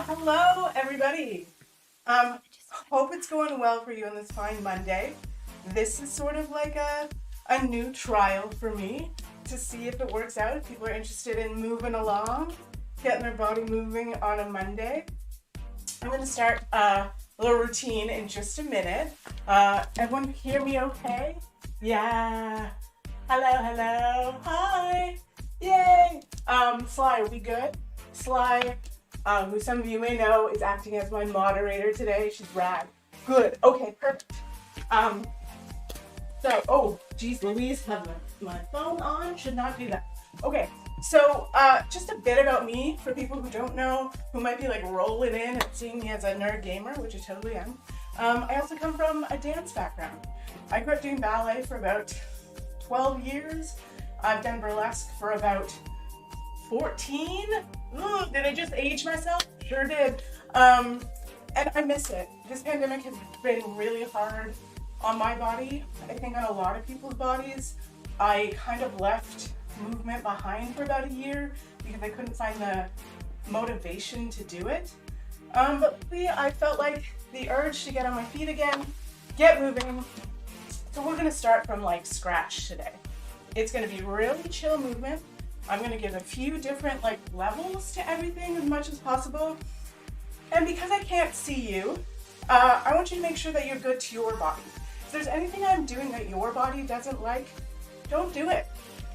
Hello, everybody. Hope it's going well for you on this fine Monday. This is sort of like a new trial for me to see if it works out, if people are interested in moving along, getting their body moving on a Monday. I'm going to start a little routine in just a minute. Everyone hear me okay? Yeah. Hello. Hi. Yay. Sly, are we good? Sly, who some of you may know is acting as my moderator today. She's rad. Good. Okay, perfect. Oh, geez, Louise, have my phone on. Should not do that. Okay, so just a bit about me for people who don't know, who might be like rolling in and seeing me as a nerd gamer, which I totally am. I also come from a dance background. I grew up doing ballet for about 12 years. I've done burlesque for about 14. Ooh, did I just age myself? Sure did. And I miss it. This pandemic has been really hard on my body. I think on a lot of people's bodies. I kind of left movement behind for about a year because I couldn't find the motivation to do it. But I felt like the urge to get on my feet again, get moving. So we're gonna start from like scratch today. It's gonna be really chill movement. I'm gonna give a few different like levels to everything as much as possible. And because I can't see you, I want you to make sure that you're good to your body. If there's anything I'm doing that your body doesn't like, don't do it.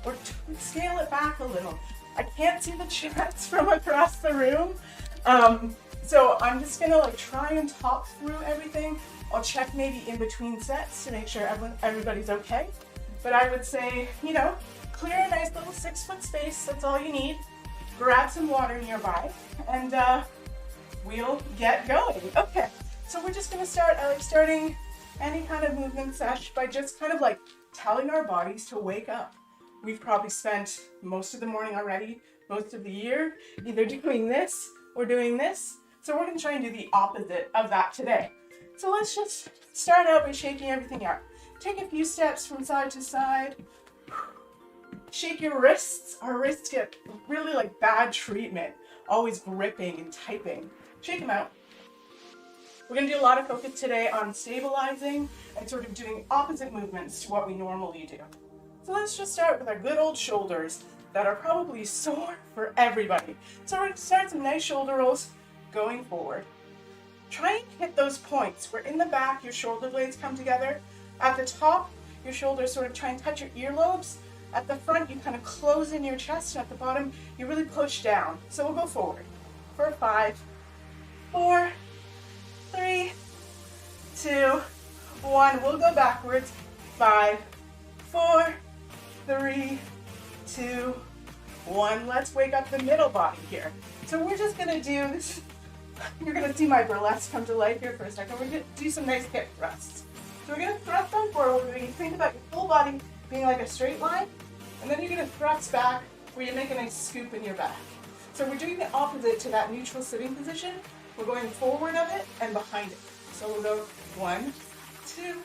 Or scale it back a little. I can't see the chats from across the room. So I'm just gonna like try and talk through everything. I'll check maybe in between sets to make sure everybody's okay. But I would say, clear a nice little 6-foot space, that's all you need. Grab some water nearby, and we'll get going. Okay, so we're just gonna start, I like starting any kind of movement sesh by just kind of like telling our bodies to wake up. We've probably spent most of the morning already, most of the year, either doing this or doing this. So we're gonna try and do the opposite of that today. So let's just start out by shaking everything out. Take a few steps from side to side. Shake your wrists. Our wrists get really like bad treatment, always gripping and typing. Shake them out. We're gonna do a lot of focus today on stabilizing and sort of doing opposite movements to what we normally do. So let's just start with our good old shoulders that are probably sore for everybody. So we're gonna start some nice shoulder rolls going forward. Try and hit those points where in the back your shoulder blades come together. At the top, your shoulders sort of try and touch your earlobes. At the front, you kind of close in your chest, and at the bottom, you really push down. So we'll go forward for 5, 4, 3, 2, 1. We'll go backwards. 5, 4, 3, 2, 1. Let's wake up the middle body here. So we're just gonna do this. You're gonna see my burlesque come to life here for a second. We're gonna do some nice hip thrusts. So we're gonna thrust on forward where you think about your full body being like a straight line, and then you're gonna thrust back where you make a nice scoop in your back. So we're doing the opposite to that neutral sitting position. We're going forward of it and behind it. So we'll go 1, 2,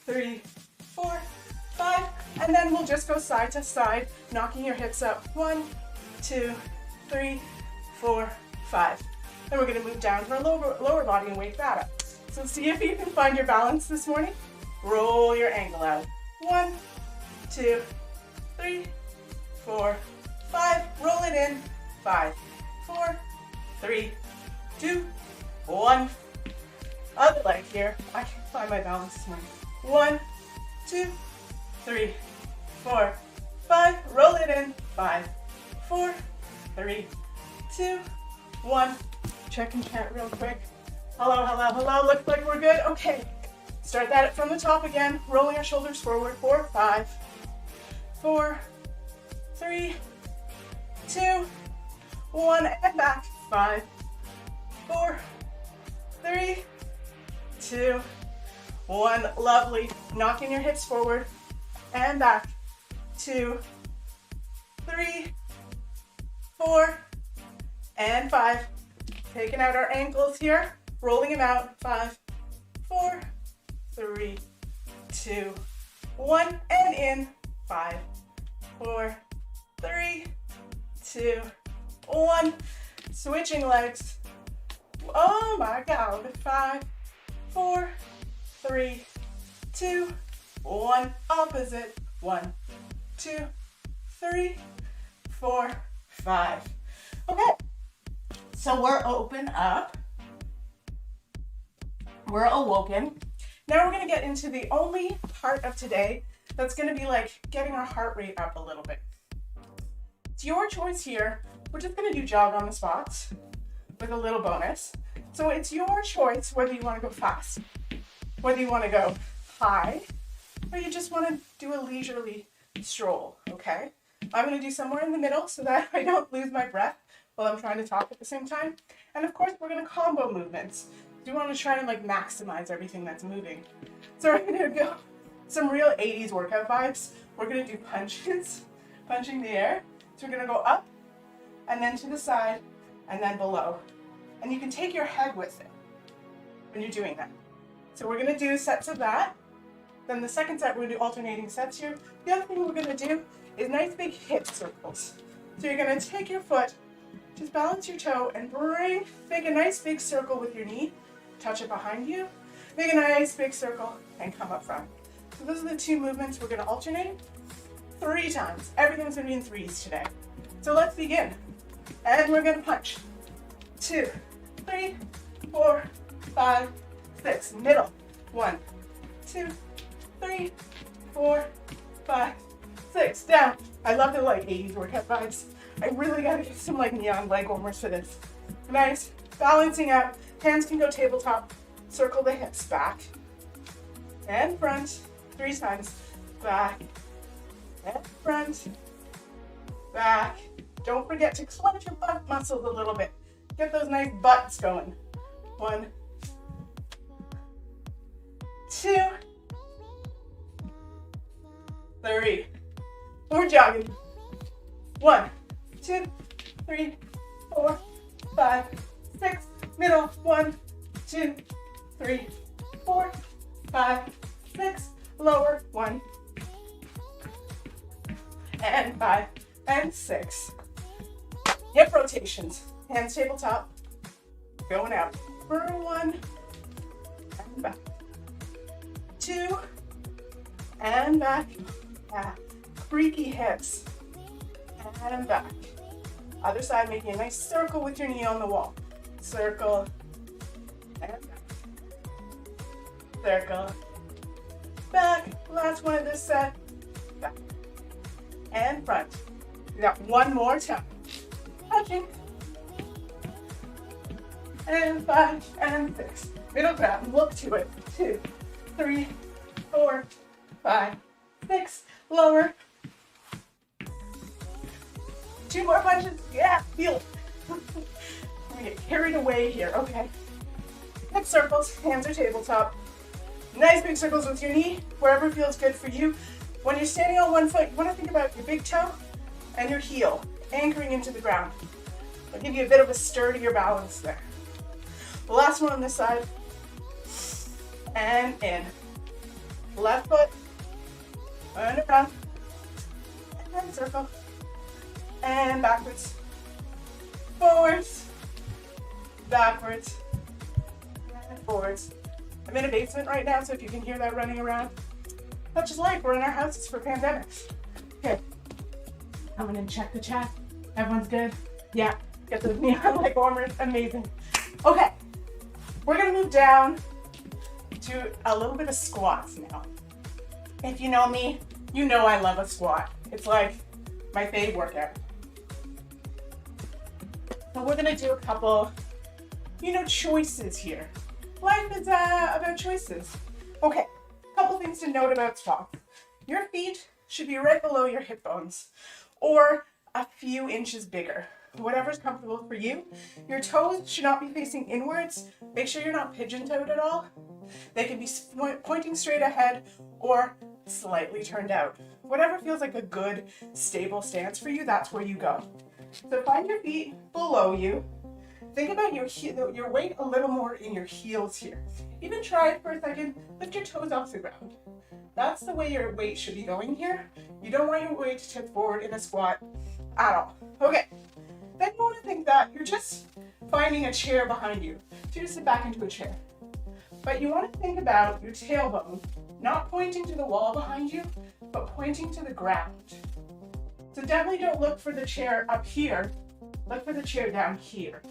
3, 4, 5, and then we'll just go side to side, knocking your hips up. 1, 2, 3, 4, 5. Then we're gonna move down to our lower body and wake that up. So see if you can find your balance this morning. Roll your ankle out. 1, 2, 3, 4, 5. Roll it in. 5, 4, 3, 2, 1. Other leg here. I can't find my balance this morning. 1, 2, 3, 4, 5. Roll it in. 5, 4, 3, 2, 1. Check and count real quick. Hello. Looks like we're good. Okay. Start that from the top again. Rolling our shoulders forward. 4, 5, 4, 3, 2, 1. And back. 5, 4, 3, 2, 1. Lovely. Knocking your hips forward and back. 2, 3, 4, and 5. Taking out our ankles here. Rolling them out. 5, 4, 3, 2, 1. And in. 5, 4, 3, 2, 1. Switching legs. Oh my God. 5, 4, 3, 2, 1. Opposite. 1, 2, 3, 4, 5. Okay. So we're open up. We're awoken. Now we're going to get into the only part of today that's going to be like getting our heart rate up a little bit. It's your choice here. We're just going to do jog on the spots with a little bonus. So it's your choice whether you want to go fast, whether you want to go high, or you just want to do a leisurely stroll, okay? I'm going to do somewhere in the middle so that I don't lose my breath while I'm trying to talk at the same time. And of course, we're going to combo movements. You want to try and like maximize everything that's moving. So we're going to go some real 80s workout vibes. We're going to do punches, punching the air. So we're going to go up and then to the side and then below. And you can take your head with it when you're doing that. So we're going to do sets of that. Then the second set, we're going to do alternating sets here. The other thing we're going to do is nice big hip circles. So you're going to take your foot, just balance your toe and make a nice big circle with your knee. Touch it behind you. Make a nice big circle and come up front. So those are the two movements we're going to alternate 3 times. Everything's going to be in threes today. So let's begin. And we're going to punch. 2, 3, 4, 5, 6. Middle. 1, 2, 3, 4, 5, 6. Down. I love the like 80s workout vibes. I really got to get some like neon leg warmers for this. Nice. Balancing out. Hands can go tabletop. Circle the hips back and front. 3 times. Back and front. Back. Don't forget to clench your butt muscles a little bit. Get those nice butts going. 1, 2, 3. We're jogging. 1, 2, 3, 4, 5, 6. Middle. 1, 2, 3, 4, 5, 6. Lower. 1 and 5 and 6. Hip rotations. Hands tabletop. Going out. For 1 and back. 2 and back. Creaky hips. And back. Other side, making a nice circle with your knee on the wall. Circle and back. Circle. Back. Last one of this set. Back. And front. We got one more time. Touching. And 5 and 6. Middle ground. Look to it. 2, 3, 4, 5, 6. Lower. 2 more punches. Yeah, feel it. I'm gonna get carried away here. Okay. Hip circles. Hands are tabletop. Nice big circles with your knee, wherever feels good for you. When you're standing on one foot, you want to think about your big toe and your heel anchoring into the ground. It'll give you a bit of a sturdier balance there. The last one on this side. And in. Left foot. And around. And circle. And backwards. Forwards. Backwards. And forwards. I'm in a basement right now, so if you can hear that running around, that's just life. We're in our houses for pandemics. Okay. I'm gonna check the chat. Everyone's good? Yeah. Get those neon light warmers. Amazing. Okay. We're gonna move down to a little bit of squats now. If you know me, you know I love a squat. It's like my fave workout. So we're gonna do a couple, choices here. Life is about choices. Okay, a couple things to note about squats. Your feet should be right below your hip bones or a few inches bigger. Whatever's comfortable for you. Your toes should not be facing inwards. Make sure you're not pigeon-toed at all. They can be pointing straight ahead or slightly turned out. Whatever feels like a good, stable stance for you, that's where you go. So find your feet below you. Think about your weight a little more in your heels here. Even try it for a second. Lift your toes off the ground. That's the way your weight should be going here. You don't want your weight to tip forward in a squat at all. Okay. Then you want to think that you're just finding a chair behind you. So you sit back into a chair. But you want to think about your tailbone not pointing to the wall behind you, but pointing to the ground. So definitely don't look for the chair up here. Look for the chair down here.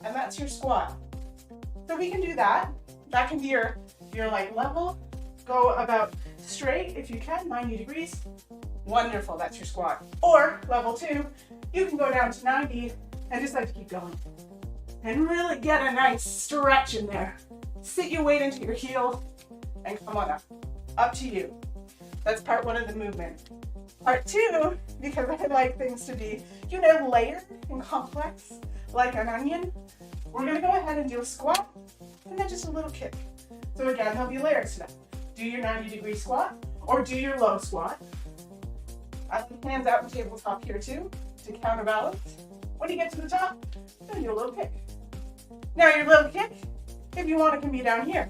And that's your squat. So we can do that. That can be your like level. Go about straight if you can, 90 degrees. Wonderful, that's your squat. Or level 2, you can go down to 90 and just like to keep going. And really get a nice stretch in there. Sit your weight into your heel and come on up. Up to you. That's part 1 of the movement. Part 2, because I like things to be, layered and complex, like an onion, we're gonna go ahead and do a squat and then just a little kick. So again, there'll be layers to that. Do your 90-degree squat or do your low squat. Hands out and tabletop here too to counterbalance. When you get to the top, then do a little kick. Now your little kick, if you want, it can be down here.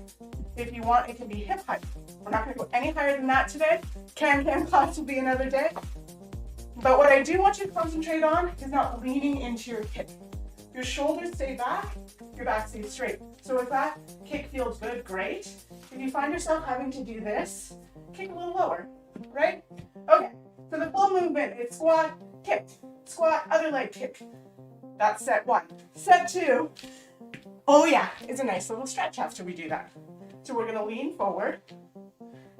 If you want, it can be hip height. We're not going to go any higher than that today. Can class will be another day. But what I do want you to concentrate on is not leaning into your kick. Your shoulders stay back, your back stays straight. So if that kick feels good, great. If you find yourself having to do this, kick a little lower, right? Okay, so the full movement is squat, kick, squat, other leg kick. That's set 1. Set 2, oh yeah, it's a nice little stretch after we do that. So we're gonna lean forward,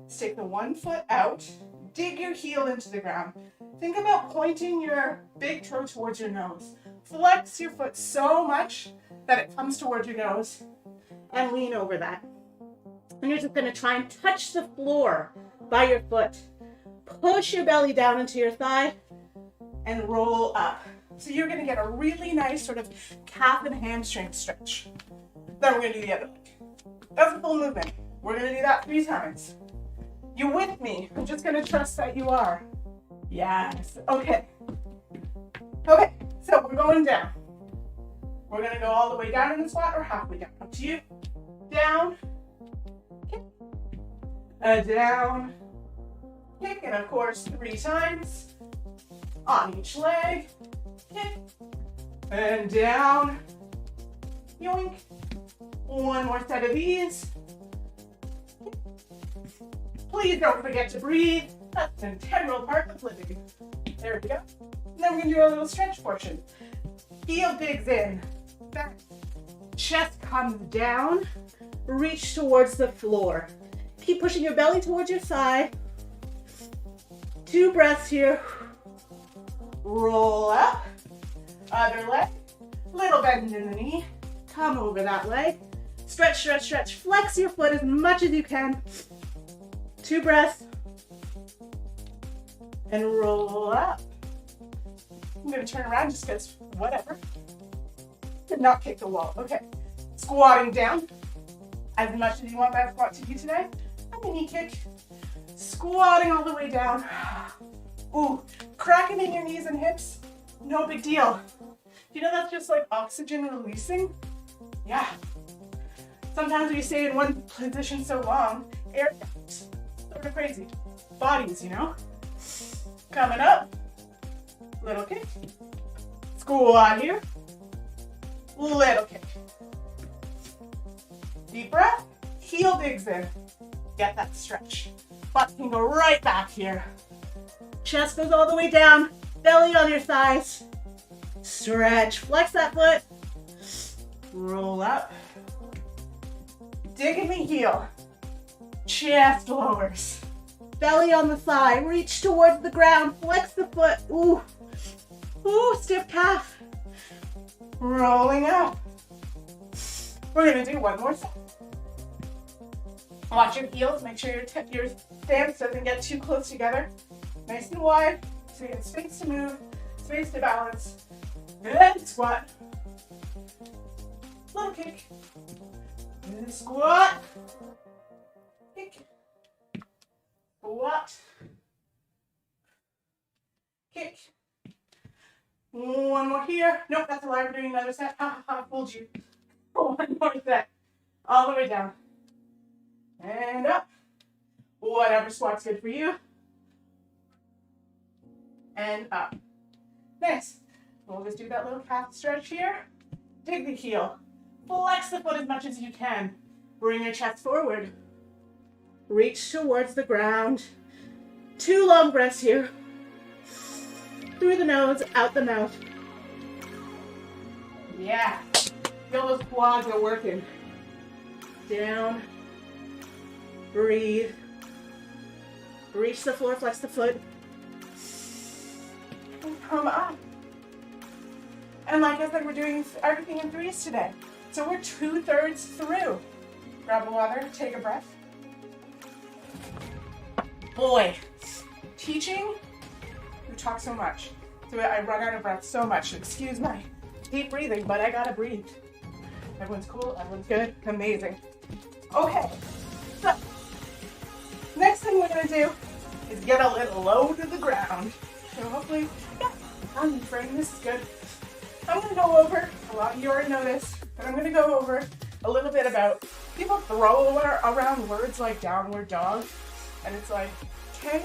stick the one foot out, dig your heel into the ground. Think about pointing your big toe towards your nose. Flex your foot so much that it comes towards your nose and lean over that. And you're just gonna try and touch the floor by your foot. Push your belly down into your thigh and roll up. So you're gonna get a really nice sort of calf and hamstring stretch. Then we're gonna do the other leg. That's a full movement. We're gonna do that 3 times. You with me? I'm just gonna trust that you are. Yes, okay. Okay, so we're going down. We're gonna go all the way down in the squat or halfway down. Up to you. Down, kick, down, kick, and of course 3 times on each leg. Kick, and down, yoink. 1 more set of these. Please don't forget to breathe. That's an integral part of living. There we go. And then we're gonna do a little stretch portion. Heel digs in, back. Chest comes down, reach towards the floor. Keep pushing your belly towards your side. 2 breaths here. Roll up. Other leg. Little bend in the knee. Come over that leg. Stretch, stretch, stretch. Flex your foot as much as you can. 2 breaths. And roll up. I'm gonna turn around just because whatever. Did not kick the wall. Okay. Squatting down. As much as you want that squat to be today. A mini kick. Squatting all the way down. Ooh, cracking in your knees and hips. No big deal. You know that's just like oxygen releasing? Yeah. Sometimes when you stay in one position so long, air gaps. Sort of crazy. Bodies, Coming up. Little kick. Squat here. Little kick. Deep breath. Heel digs in. Get that stretch. Butt can go right back here. Chest goes all the way down. Belly on your thighs. Stretch. Flex that foot. Roll up. Dig in the heel. Chest lowers. Belly on the thigh. Reach towards the ground. Flex the foot. Ooh. Ooh, stiff calf. Rolling up. We're gonna do 1 more set. Watch your heels. Make sure your stance doesn't get too close together. Nice and wide, so you get space to move, space to balance. Good. Squat. Little kick. And squat. Kick. Squat. Kick. 1 more here. Nope, that's a lie. We're doing another set. I fooled you. 1 more set. All the way down. And up. Whatever squat's good for you. And up. Nice. We'll just do that little calf stretch here. dig the heel. Flex the foot as much as you can. Bring your chest forward. Reach towards the ground. 2 long breaths here. Through the nose, out the mouth. Yeah. Feel those quads are working. Down. Breathe. Reach the floor, flex the foot. And come up. And like I said, we're doing everything in 3s today. So we're 2/3 through. Grab a water, take a breath. Boy, teaching, we talk so much. So I run out of breath so much. Excuse my deep breathing, but I gotta breathe. Everyone's cool, everyone's good, amazing. Okay, so next thing we're gonna do is get a little low to the ground. So hopefully, yeah, I'm frame, this is good. I'm gonna go over, a lot of you already know this, but I'm gonna go over a little bit about, people throw around words like downward dog, and it's like, okay,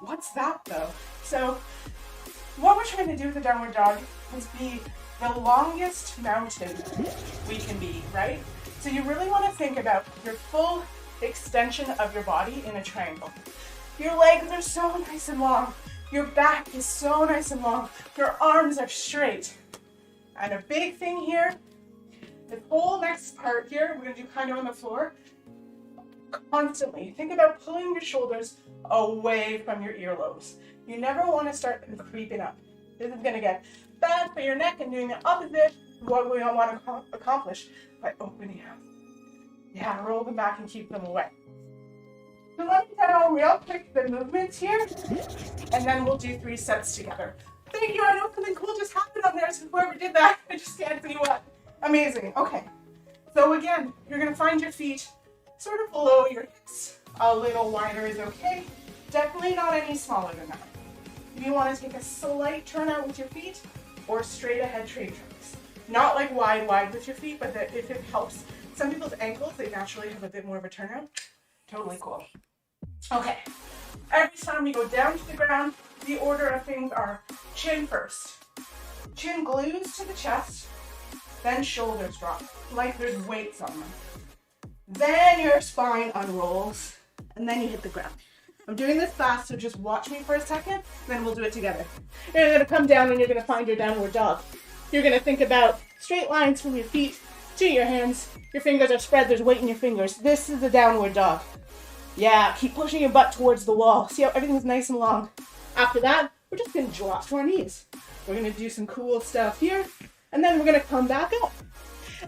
what's that though? So what we're trying to do with the downward dog is be the longest mountain we can be, right? So you really want to think about your full extension of your body in a triangle. Your legs are so nice and long. Your back is so nice and long. Your arms are straight. And a big thing here, the whole next part here, we're going to do kind of on the floor, constantly. Think about pulling your shoulders away from your earlobes. You never want to start them creeping up. This is going to get bad for your neck, and doing the opposite is what we don't want to accomplish by opening up. Yeah, roll them back and keep them away. So let me tell real quick the movements here, and then we'll do 3 sets together. Thank you, I know something cool just happened on there, so whoever did that, I just can't see what. Amazing, okay. So again, you're gonna find your feet sort of below your hips. A little wider is okay. Definitely not any smaller than that. If you wanna take a slight turn out with your feet, or straight ahead tree trunks. Not like wide with your feet, but if it helps. Some people's ankles, they naturally have a bit more of a turnout. Totally cool. Okay, every time we go down to the ground, the order of things are chin first. Chin glues to the chest, then shoulders drop, like there's weights on them. Then your spine unrolls, and then you hit the ground. I'm doing this fast, so just watch me for a second, then we'll do it together. You're gonna come down and you're gonna find your downward dog. You're gonna think about straight lines from your feet to your hands. Your fingers are spread, there's weight in your fingers. This is the downward dog. Yeah, keep pushing your butt towards the wall. See how everything's nice and long. After that, we're just gonna drop to our knees. We're gonna do some cool stuff here, and then we're gonna come back up.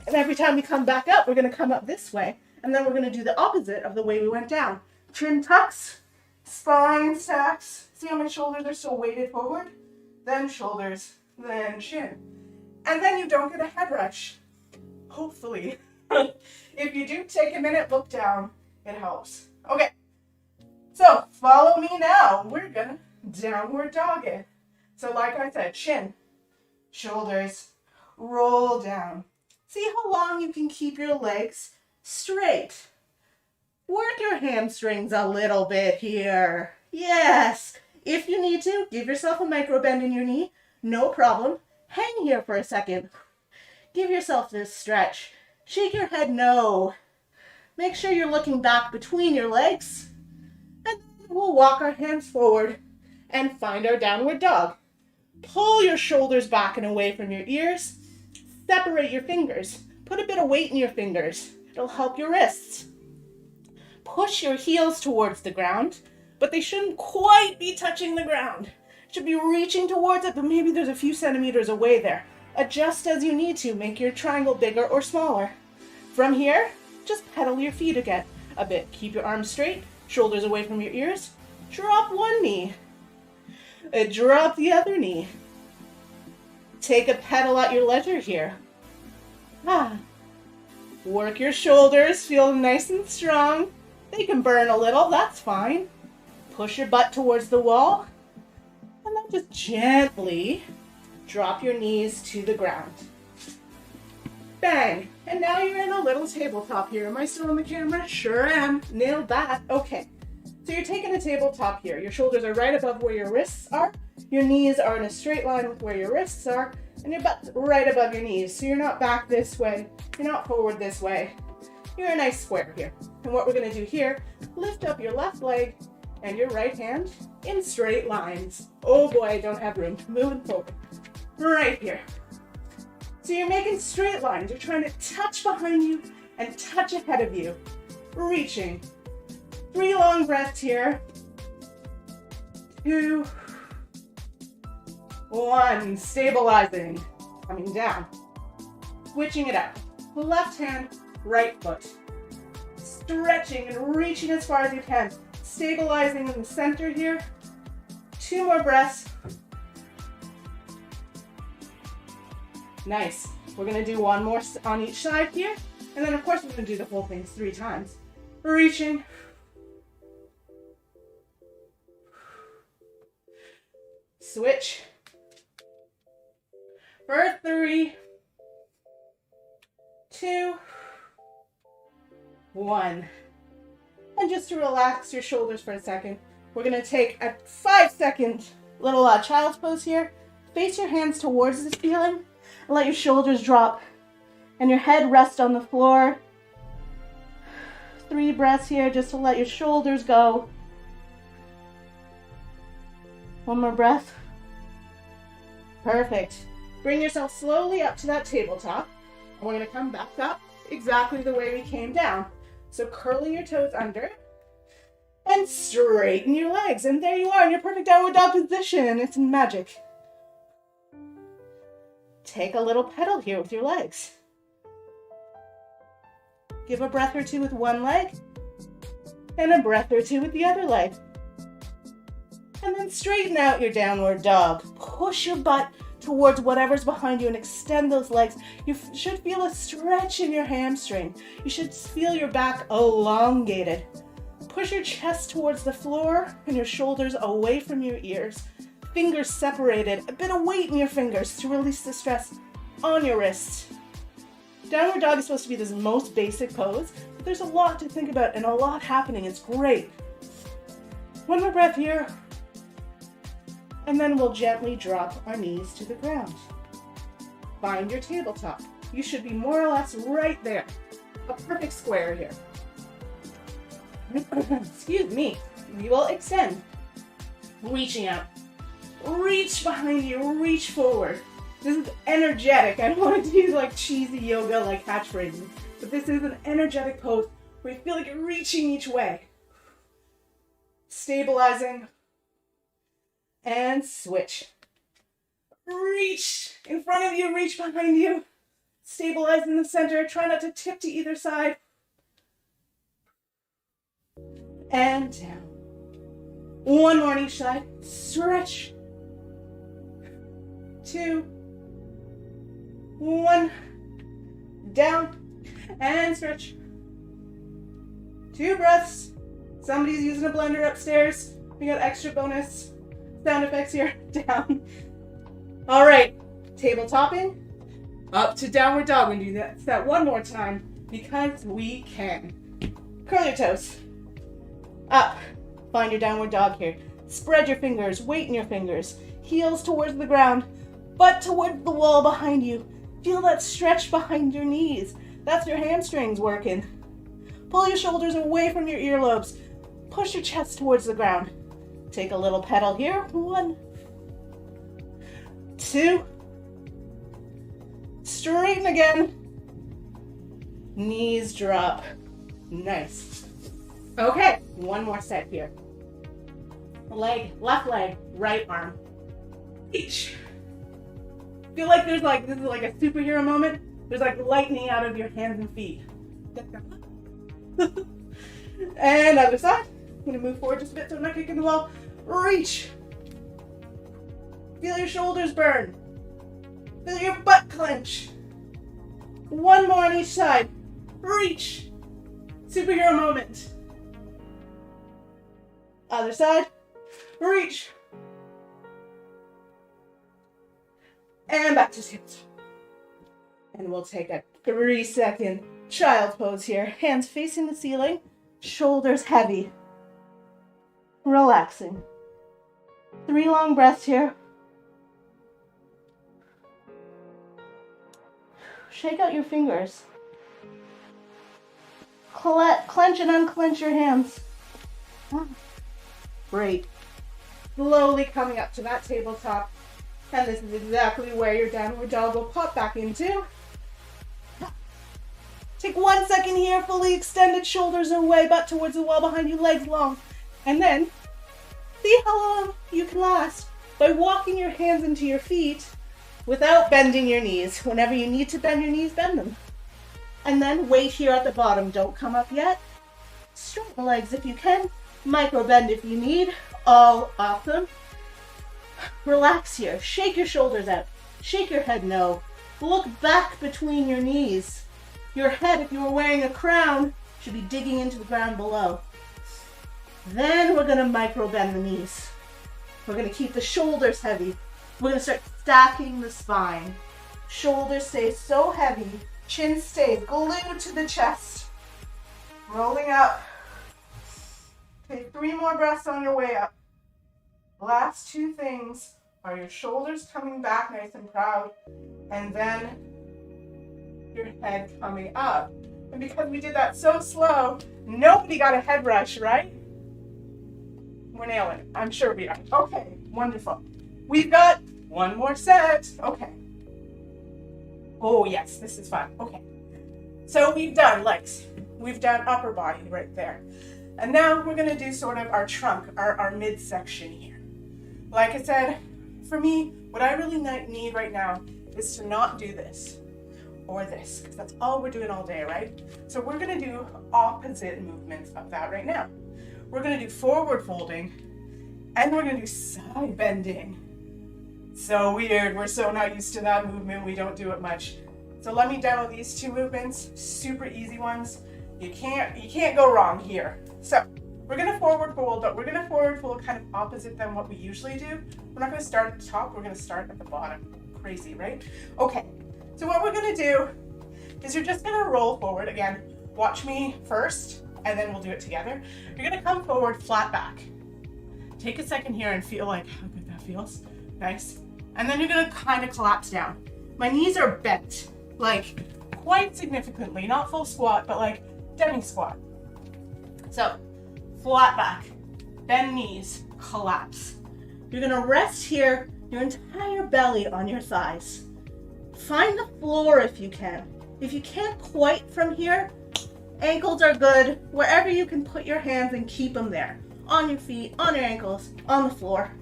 And every time we come back up, we're gonna come up this way, and then we're gonna do the opposite of the way we went down. Chin tucks, spine stacks. See how my shoulders are still weighted forward? Then shoulders, then chin. And then you don't get a head rush. Hopefully. If you do take a minute, look down. It helps. Okay. So follow me now. We're gonna downward dog it. So like I said, chin, shoulders, roll down. See how long you can keep your legs straight. Work your hamstrings a little bit here. Yes. If you need to, give yourself a micro bend in your knee. No problem. Hang here for a second. Give yourself this stretch. Shake your head no. Make sure you're looking back between your legs. And then we'll walk our hands forward and find our downward dog. Pull your shoulders back and away from your ears. Separate your fingers. Put a bit of weight in your fingers. It'll help your wrists. Push your heels towards the ground, but they shouldn't quite be touching the ground. Should be reaching towards it, but maybe there's a few centimeters away there. Adjust as you need to. Make your triangle bigger or smaller. From here, just pedal your feet again a bit. Keep your arms straight, shoulders away from your ears. Drop one knee. Drop the other knee. Take a pedal at your leisure here. Work your shoulders, feel nice and strong. They can burn a little, that's fine. Push your butt towards the wall. And then just gently drop your knees to the ground. Bang. And now you're in a little tabletop here. Am I still on the camera? Sure am. Nailed that. Okay. So you're taking a tabletop here. Your shoulders are right above where your wrists are. your knees are in a straight line with where your wrists are, and your butt's right above your knees. So you're not back this way, you're not forward this way. You're a nice square here. And what we're gonna do here, lift up your left leg and your right hand in straight lines. Oh boy, I don't have room. Moving forward. Right here. So you're making straight lines. You're trying to touch behind you and touch ahead of you. Reaching. 3 long breaths here. 2, 1. Stabilizing. Coming down. Switching it up. Left hand, right foot. Stretching and reaching as far as you can. Stabilizing in the center here. 2 more breaths. Nice. We're gonna do 1 more on each side here. And then of course we're gonna do the whole thing 3 times. Reaching. Switch. For 3, 2, 1. And just to relax your shoulders for a second, we're gonna take a 5-second little child's pose here. Face your hands towards the ceiling and let your shoulders drop and your head rest on the floor. 3 breaths here just to let your shoulders go. 1 more breath. Perfect. Bring yourself slowly up to that tabletop. And we're gonna come back up exactly the way we came down. So curling your toes under and straighten your legs. And there you are in your perfect downward dog position. It's magic. Take a little pedal here with your legs. Give a breath or 2 with one leg and a breath or 2 with the other leg. And then straighten out your downward dog. Push your butt towards whatever's behind you and extend those legs. You should feel a stretch in your hamstring. You should feel your back elongated. Push your chest towards the floor and your shoulders away from your ears. Fingers separated, a bit of weight in your fingers to release the stress on your wrists. Downward dog is supposed to be this most basic pose, but there's a lot to think about and a lot happening. It's great. 1 more breath here. And then we'll gently drop our knees to the ground. Find your tabletop. You should be more or less right there. A perfect square here. Excuse me. We will extend. Reaching out. Reach behind you, reach forward. This is energetic. I don't want to use like cheesy yoga like catchphrases, but this is an energetic pose where you feel like you're reaching each way. Stabilizing. And switch. Reach in front of you, reach behind you. Stabilize in the center. Try not to tip to either side. And down. 1 more on each side. Stretch. 2, 1. Down. And stretch. 2 breaths. Somebody's using a blender upstairs. We got extra bonus sound effects here. Down. All right, tabletopping up to downward dog. We're gonna do that 1 more time because we can. Curl your toes. Up. Find your downward dog here. Spread your fingers, weight in your fingers. Heels towards the ground, butt towards the wall behind you. Feel that stretch behind your knees. That's your hamstrings working. Pull your shoulders away from your earlobes. Push your chest towards the ground. Take a little pedal here. 1, 2. Straighten again. Knees drop. Nice. Okay, 1 more set here. Leg, left leg, right arm. Each. Feel like there's like, this is like a superhero moment. There's like lightning out of your hands and feet. And other side. I'm gonna move forward just a bit so I'm not kicking the wall. Reach. Feel your shoulders burn. Feel your butt clench. 1 more on each side. Reach. Superhero moment. Other side. Reach. And back to sit. And we'll take a 3-second child pose here. Hands facing the ceiling. Shoulders heavy. Relaxing. 3 long breaths here. Shake out your fingers. Clench and unclench your hands. Great. Slowly coming up to that tabletop. And this is exactly where your downward dog will pop back into. Take 1 second here, fully extended, shoulders away, butt towards the wall behind you, legs long. And then, see how long you can last by walking your hands into your feet without bending your knees. Whenever you need to bend your knees, bend them. And then wait here at the bottom. Don't come up yet. Straighten the legs if you can. Micro bend if you need. All awesome. Relax here. Shake your shoulders out. Shake your head no. Look back between your knees. Your head, if you were wearing a crown, should be digging into the ground below. Then we're going to micro bend the knees. We're going to keep the shoulders heavy. We're going to start stacking the spine. Shoulders stay so heavy. Chin stays glued to the chest. Rolling up. Take 3 more breaths on your way up. Last 2 things are your shoulders coming back nice and proud, and then your head coming up. And because we did that so slow, nobody got a head rush, right? We're nailing it. I'm sure we are. Okay, wonderful. We've got 1 more set. Okay. Oh yes, this is fun. Okay. So we've done legs. We've done upper body right there. And now we're going to do sort of our trunk, our midsection here. Like I said, for me, what I really need right now is to not do this or this, because that's all we're doing all day, right? So we're going to do opposite movements of that right now. We're going to do forward folding, and we're going to do side bending. So weird. We're so not used to that movement. We don't do it much. So let me demo these 2 movements. Super easy ones. You can't go wrong here. So we're going to forward fold, but we're going to forward fold kind of opposite than what we usually do. We're not going to start at the top. We're going to start at the bottom. Crazy, right? Okay. So what we're going to do is you're just going to roll forward. Again, watch me first, and then we'll do it together. You're going to come forward flat back. Take a second here and feel like how good that feels. Nice. And then you're going to kind of collapse down. My knees are bent, like quite significantly. Not full squat, but like demi squat. So flat back, bend knees, collapse. You're going to rest here, your entire belly on your thighs. Find the floor if you can. If you can't quite from here, ankles are good. Wherever you can put your hands and keep them there. On your feet, on your ankles, on the floor.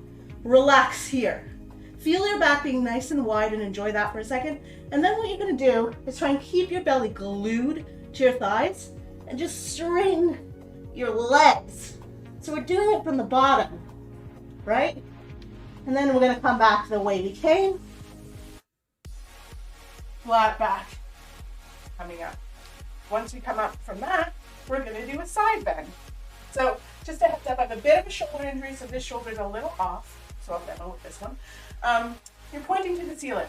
Relax here. Feel your back being nice and wide and enjoy that for a second. And then what you're going to do is try and keep your belly glued to your thighs and just straighten your legs. So we're doing it from the bottom, right? And then we're going to come back the way we came. Flat back, coming up. Once we come up from that, we're going to do a side bend. So just a heads up, I have a bit of a shoulder injury, so this shoulder is a little off. So I'll demo with this one. You're pointing to the ceiling,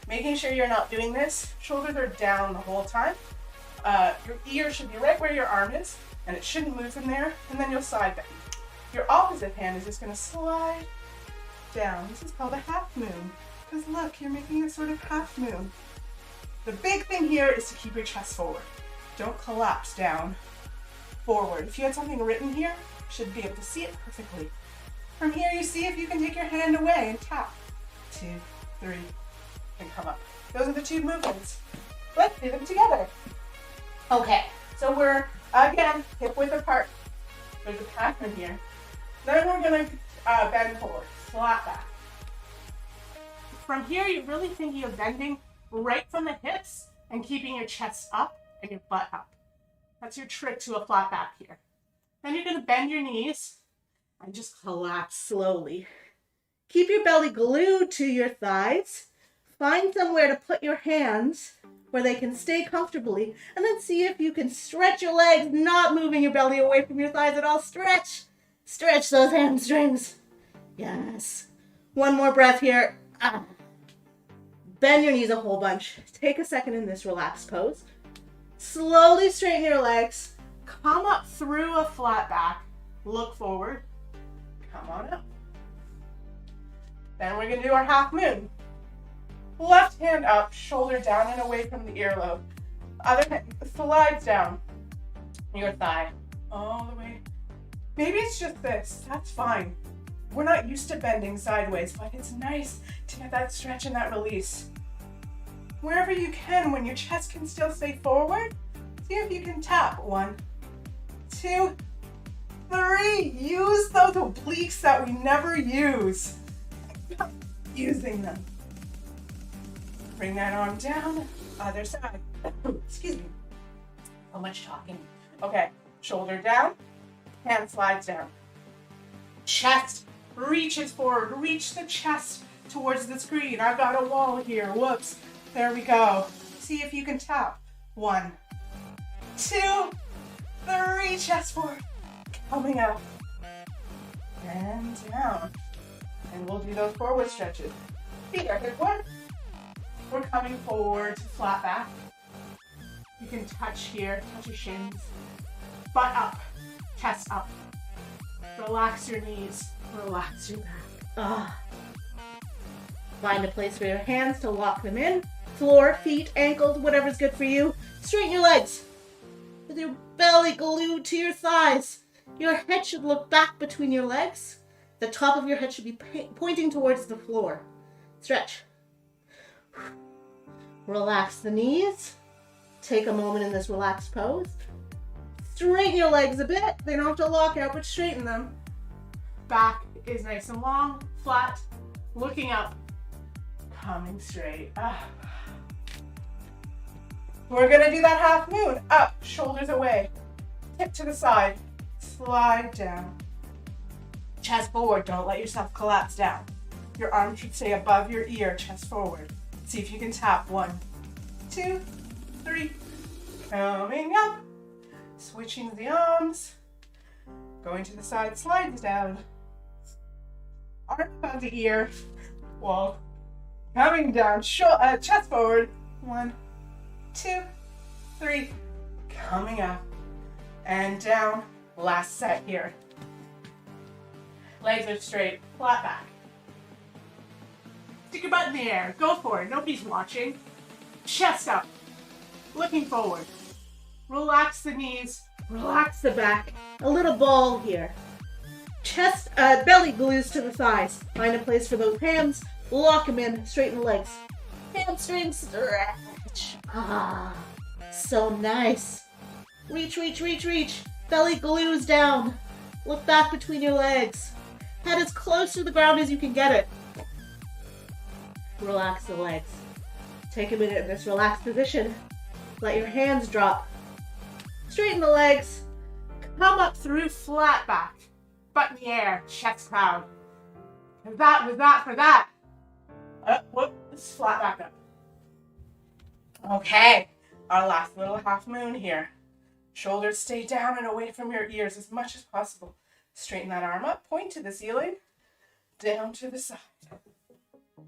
making sure you're not doing this. Shoulders are down the whole time. Your ear should be right where your arm is, and it shouldn't move from there, and then you'll side bend. Your opposite hand is just going to slide down. This is called a half moon, because look, you're making a sort of half moon. The big thing here is to keep your chest forward. Don't collapse down forward. If you had something written here, you should be able to see it perfectly. From here, you see if you can take your hand away and tap. 2, 3, and come up. Those are the 2 movements. Let's do them together. Okay, so we're, again, hip width apart. There's a pattern here. Then we're going to bend forward, flat back. From here, you're really thinking of bending right from the hips and keeping your chest up and your butt up. That's your trick to a flat back here. Then you're going to bend your knees and just collapse slowly. Keep your belly glued to your thighs. Find somewhere to put your hands where they can stay comfortably, and then see if you can stretch your legs, not moving your belly away from your thighs at all. Stretch. Stretch those hamstrings. Yes. 1 more breath here. Bend your knees a whole bunch. Take a second in this relaxed pose. Slowly straighten your legs. Come up through a flat back. Look forward. Come on up. Then we're gonna do our half moon. Left hand up, shoulder down and away from the earlobe. Other hand slides down your thigh all the way. Maybe it's just this, that's fine. We're not used to bending sideways, but it's nice to get that stretch and that release. Wherever you can, when your chest can still stay forward, see if you can tap. 1, 2, 3. Use those obliques that we never use. Using them. Bring that arm down, other side. Excuse me. So much talking. Okay, shoulder down, hand slides down. Chest reaches forward, reach the chest towards the screen. I've got a wall here, whoops. There we go. See if you can tap. 1, 2, 3, chest forward. Coming up. And down. And we'll do those forward stretches. Feet are hip width. We're coming forward to flat back. You can touch here, touch your shins. Butt up, chest up. Relax your knees, relax your back. Find a place for your hands to lock them in. Floor, feet, ankles, whatever's good for you. Straighten your legs with your belly glued to your thighs. Your head should look back between your legs. The top of your head should be pointing towards the floor. Stretch. Relax the knees. Take a moment in this relaxed pose. Straighten your legs a bit. They don't have to lock out, but straighten them. Back is nice and long, flat, looking up, coming straight. We're gonna do that half moon. Up, shoulders away, hip to the side, slide down. Chest forward, don't let yourself collapse down. Your arm should stay above your ear, chest forward. See if you can tap. 1, 2, 3. Coming up. Switching the arms. Going to the side, slides down. Arm above the ear. Wall. Coming down, chest forward. 1, 2, 3. Coming up. And down. Last set here. Legs are straight, flat back. Stick your butt in the air. Go for it. Nobody's watching. Chest up. Looking forward. Relax the knees. Relax the back. A little ball here. Chest, belly glues to the thighs. Find a place for those hands. Lock them in. Straighten the legs. Hamstrings stretch. So nice. Reach, reach, reach, reach. Belly glues down. Look back between your legs. Head as close to the ground as you can get it. Relax the legs. Take a minute in this relaxed position. Let your hands drop. Straighten the legs. Come up through flat back. Butt in the air, chest proud. And that was that for that. Let's flat back up. Okay, our last little half moon here. Shoulders stay down and away from your ears as much as possible. Straighten that arm up, point to the ceiling, down to the side.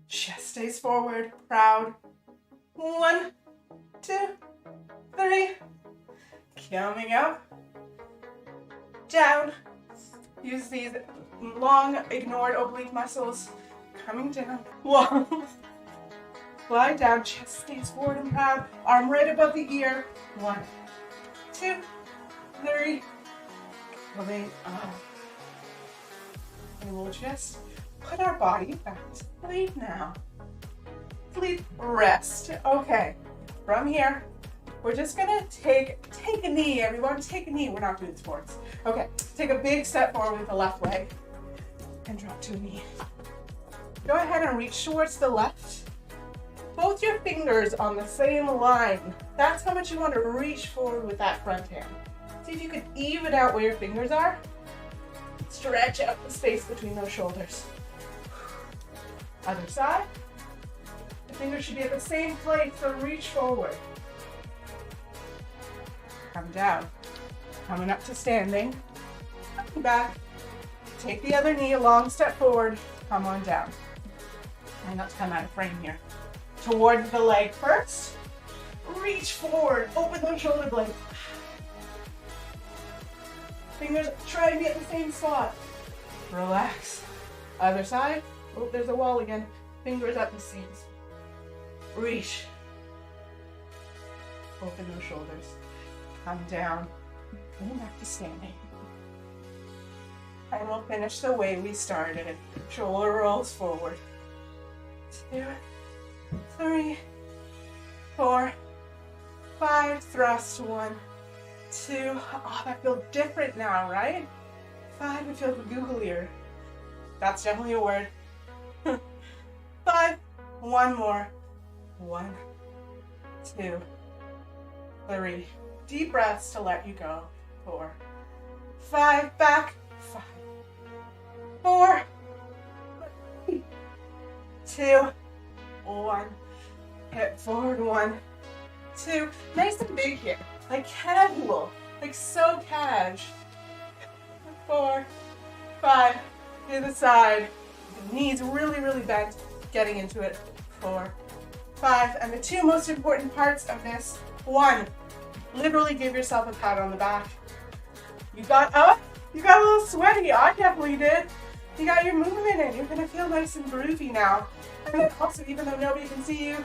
Chest stays forward, proud. 1, 2, 3. Coming up, down. Use these long ignored oblique muscles. Coming down. 1. Slide down, chest stays forward and proud. Arm right above the ear. 1, 2, 3. Coming up. And we'll just put our body back to sleep now. Sleep, rest. Okay, from here, we're just gonna take a knee, everyone. Take a knee. We're not doing sports. Okay, take a big step forward with the left leg and drop to a knee. Go ahead and reach towards the left. Both your fingers on the same line. That's how much you want to reach forward with that front hand. See if you can even out where your fingers are. Stretch out the space between those shoulders. Other side. The fingers should be at the same place, so reach forward. Come down. Coming up to standing. Coming back. Take the other knee, a long step forward. Come on down. Try not to come out of frame here. Towards the leg first. Reach forward. Open those shoulder blades. Fingers try to be at the same spot. Relax. Other side. Oh, there's a wall again. Fingers at the seams. Reach. Open those shoulders. Come down. Going back to standing. And we'll finish the way we started. Shoulder rolls forward. 2, 3, 4, 5. Thrust. 1, 2. Oh, that feels different now, right? 5. It feels googlier. That's definitely a word. 5. 1 more. 1, 2, 3. Deep breaths to let you go. 4, 5. Back. 5, 4, 3, 2, 1. Hip forward. 1, 2. Nice and big here. Like casual. Like so cash. 4, 5. To the side. Knees really, really bent. Getting into it. 4, 5. And the 2 most important parts of this. 1. Literally give yourself a pat on the back. You got up. You got a little sweaty. I definitely did. You got your movement in. You're going to feel nice and groovy now. And then also, even though nobody can see you,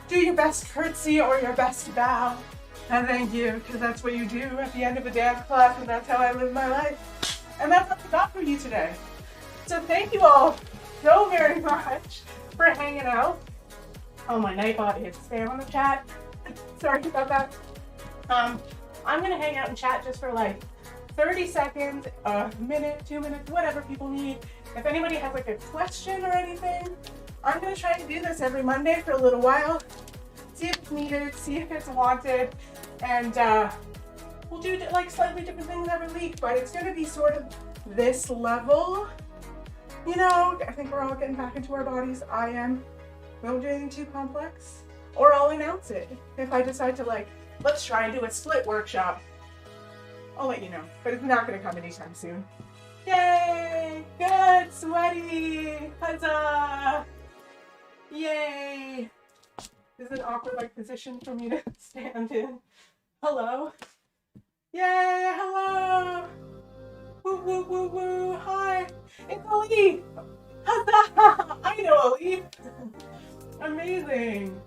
do your best curtsy or your best bow. And thank you, because that's what you do at the end of a dance class, and that's how I live my life. And that's what I got for you today. So thank you all so very much for hanging out. Oh, my night body is spam on the chat. Sorry about that. I'm going to hang out and chat just for like 30 seconds, a minute, 2 minutes, whatever people need. If anybody has like a question or anything, I'm going to try to do this every Monday for a little while. See if it's needed, see if it's wanted, and we'll do like slightly different things every week, but it's going to be sort of this level. You know, I think we're all getting back into our bodies. I am. Don't do anything too complex, or I'll announce it. If I decide to like, let's try and do a split workshop, I'll let you know, but it's not going to come anytime soon. Yay! Good! Sweaty! Huzzah! Yay! This is an awkward like position for me to stand in. Hello? Yay! Hello! Woo woo woo woo! Hi! It's Elif! Huzzah! I know Elif! Amazing!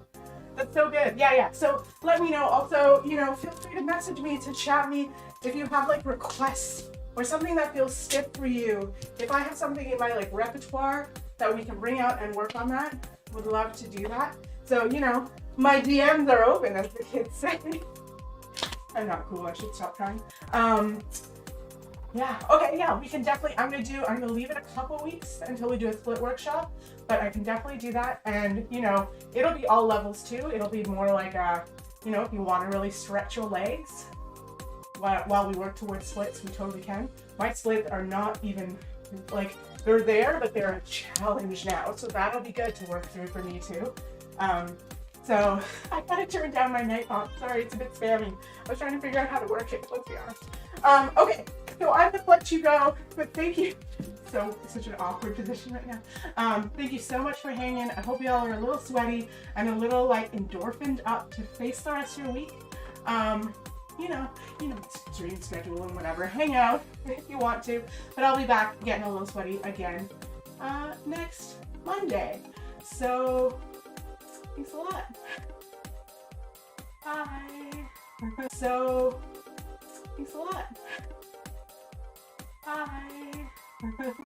That's so good. Yeah. So let me know. Also, you know, feel free to message me, to chat me if you have like requests or something that feels stiff for you. If I have something in my like repertoire that we can bring out and work on that, would love to do that. So, you know, my DMs are open, as the kids say. I'm not cool. I should stop trying. Yeah. Okay. Yeah. We can definitely. I'm gonna leave it a couple weeks until we do a split workshop, but I can definitely do that. And you know, it'll be all levels too. It'll be more like you know, if you want to really stretch your legs while we work towards splits, we totally can. My splits are not even like, they're there, but they're a challenge now. So that'll be good to work through for me too. So I gotta turn down my night pop. Sorry, it's a bit spammy. I was trying to figure out how to work it. Let's be honest. Okay. So I'm gonna let you go, but thank you. So such an awkward position right now. Thank you so much for hanging. I hope you all are a little sweaty and a little like endorphined up to face the rest of your week. You know, dream schedule and whatever. Hang out if you want to, but I'll be back getting a little sweaty again next Monday. So thanks a lot. Bye. So thanks a lot. Bye.